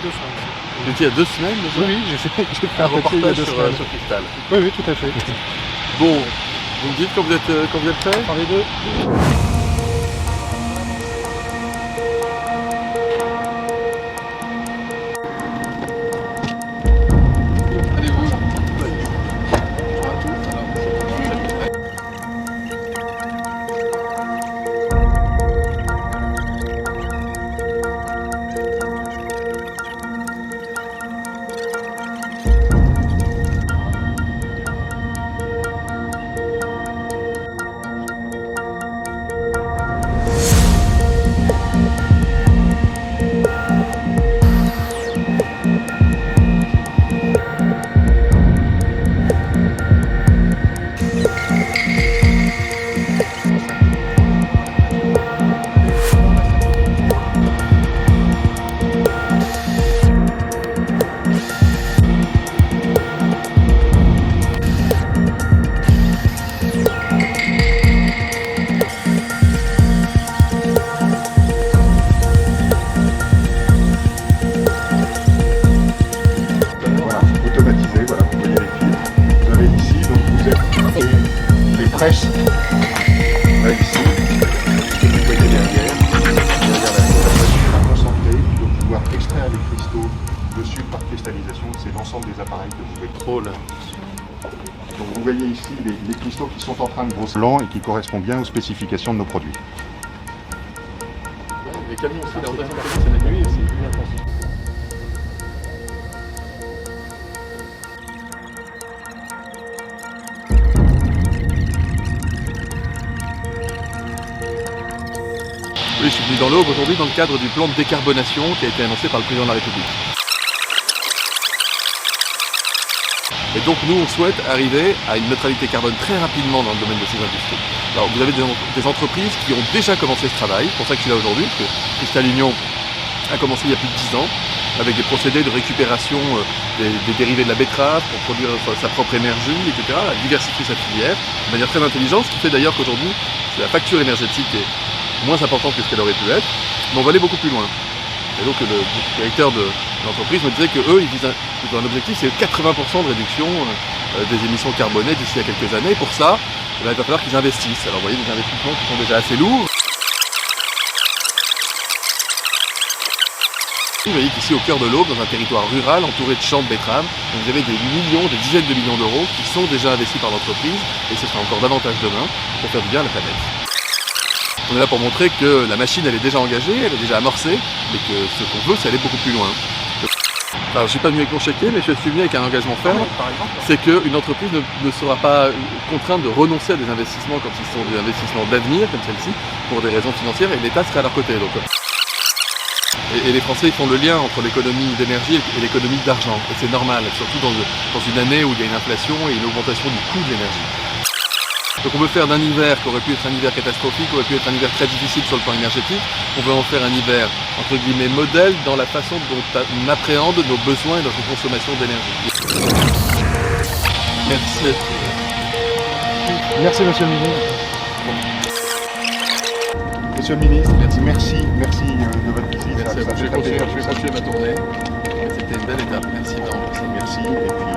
2 semaines. Vous étiez il y a 2 semaines déjà? Oui, j'ai fait Un un papier il y a reportage 2 sur semaines. Cristal. Oui, tout à fait. Bon, vous me dites quand vous êtes prêt? Par les deux. Allez-vous? Voilà, automatisé, voilà, vous voyez les fils. Vous avez ici, donc vous avez les presses, là ici, que vous voyez derrière la concentré, de pouvoir extraire les cristaux de sucre par cristallisation, c'est l'ensemble des appareils que vous voyez. Trop là. Donc vous voyez ici les cristaux qui sont en train de grossir blanc et qui correspondent bien aux spécifications de nos produits. Les camions aussi, la rotation c'est la nuit aussi. Oui, je suis venu dans l'Aube aujourd'hui dans le cadre du plan de décarbonation qui a été annoncé par le président de la République. Et donc nous on souhaite arriver à une neutralité carbone très rapidement dans le domaine de ces industries. Alors vous avez des entreprises qui ont déjà commencé ce travail, c'est pour ça que je suis là aujourd'hui, parce que Cristal Union a commencé il y a plus de 10 ans, avec des procédés de récupération des dérivés de la betterave pour produire sa propre énergie, etc., à diversifier sa filière de manière très intelligente, ce qui fait d'ailleurs qu'aujourd'hui la facture énergétique est moins importante que ce qu'elle aurait pu être, mais on va aller beaucoup plus loin. Et donc le directeur de l'entreprise me disait qu'eux, ils visent un objectif, c'est 80% de réduction des émissions carbonées d'ici à quelques années. Et pour ça, il va falloir qu'ils investissent. Alors vous voyez, des investissements qui sont déjà assez lourds. Vous voyez qu'ici au cœur de l'Aube, dans un territoire rural entouré de champs de betteraves, vous avez des millions, des dizaines de millions d'euros qui sont déjà investis par l'entreprise, et ce sera encore davantage demain, pour faire du bien à la planète. On est là pour montrer que la machine elle est déjà engagée, elle est déjà amorcée, mais que ce qu'on veut c'est aller beaucoup plus loin. Alors je suis pas venu avec mon chéquier, mais je suis venu avec un engagement ferme, c'est qu'une entreprise ne sera pas contrainte de renoncer à des investissements quand ils sont des investissements d'avenir, comme celle-ci, pour des raisons financières, et l'État serait à leur côté. Donc. Et les Français font le lien entre l'économie d'énergie et l'économie d'argent, et c'est normal, surtout dans une année où il y a une inflation et une augmentation du coût de l'énergie. Donc on veut faire d'un hiver qui aurait pu être un hiver catastrophique, aurait pu être un hiver très difficile sur le plan énergétique, on veut en faire un hiver, entre guillemets, modèle dans la façon dont on appréhende nos besoins et notre consommation d'énergie. Merci. Merci, monsieur le ministre. Monsieur le ministre, merci de votre visite. Merci à vous. Ça Je vais fait continuer ma tournée. C'était une belle étape. Merci vraiment. Merci, et puis...